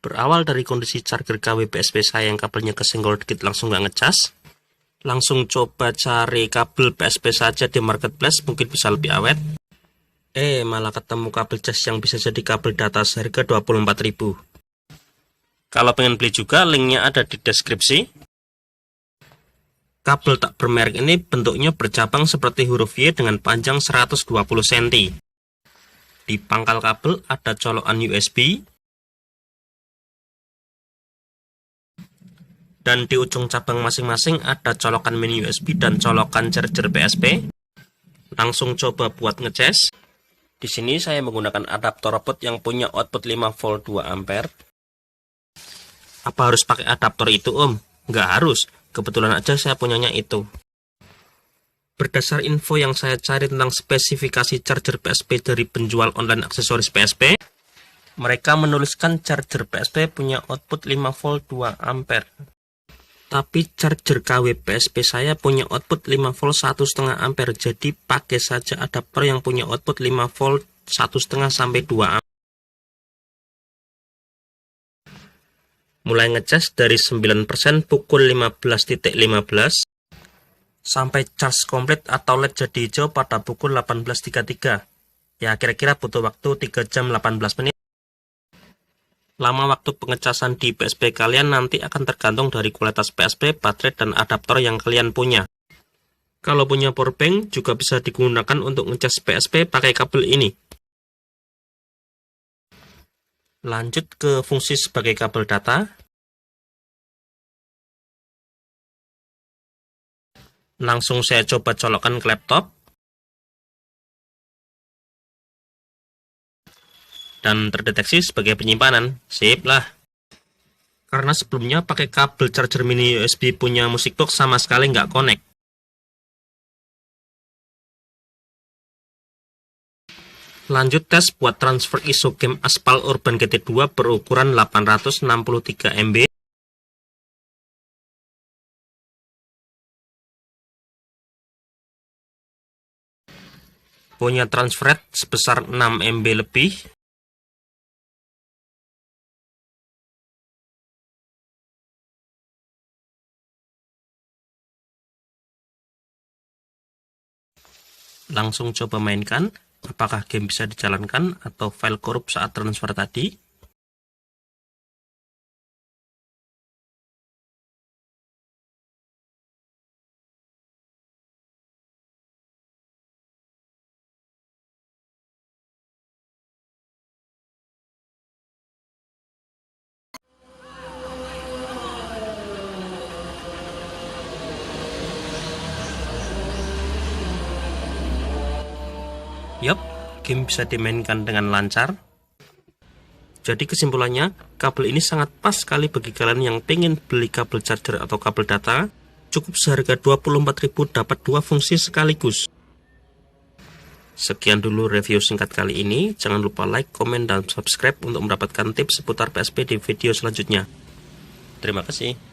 Berawal dari kondisi charger KW PSP saya yang kabelnya kesenggol dikit langsung nggak ngecas, langsung coba cari kabel PSP saja di marketplace, mungkin bisa lebih awet. Malah ketemu kabel cas yang bisa jadi kabel data seharga 24.000. Kalau pengen beli juga, linknya ada di deskripsi. Kabel tak bermerek ini bentuknya bercabang seperti huruf Y dengan panjang 120 cm. Di pangkal kabel ada colokan USB. Dan di ujung cabang masing-masing ada colokan mini USB dan colokan charger PSP. Langsung coba buat ngecas. Di sini saya menggunakan adaptor robot yang punya output 5 volt 2 ampere. Apa harus pakai adaptor itu, Om? Nggak harus. Kebetulan aja saya punyanya itu. Berdasar info yang saya cari tentang spesifikasi charger PSP dari penjual online aksesoris PSP, mereka menuliskan charger PSP punya output 5 volt 2 ampere. Tapi charger KW PSP saya punya output 5 volt 1,5 ampere, jadi pakai saja adaptor yang punya output 5 volt 1,5 sampai 2 ampere. Mulai ngecas dari 9% pukul 15.15 sampai charge komplit atau LED jadi hijau pada pukul 18.33. Ya kira-kira butuh waktu 3 jam 18 menit. Lama waktu pengecasan di PSP kalian nanti akan tergantung dari kualitas PSP, baterai, dan adaptor yang kalian punya. Kalau punya powerbank juga bisa digunakan untuk ngecas PSP pakai kabel ini. Lanjut ke fungsi sebagai kabel data. Langsung saya coba colokkan ke laptop. Dan terdeteksi sebagai penyimpanan. Sip lah. Karena sebelumnya pakai kabel charger mini USB punya musik box sama sekali nggak connect. Lanjut tes buat transfer ISO game Aspal Urban GT2 berukuran 863 MB. Punya transfer rate sebesar 6 MB lebih. Langsung coba mainkan, apakah game bisa dijalankan atau file korup saat transfer tadi. Yup, game bisa dimainkan dengan lancar. Jadi kesimpulannya, kabel ini sangat pas sekali bagi kalian yang pengen beli kabel charger atau kabel data. Cukup seharga 24.000 dapat 2 fungsi sekaligus. Sekian dulu review singkat kali ini. Jangan lupa like, komen, dan subscribe untuk mendapatkan tips seputar PSP di video selanjutnya. Terima kasih.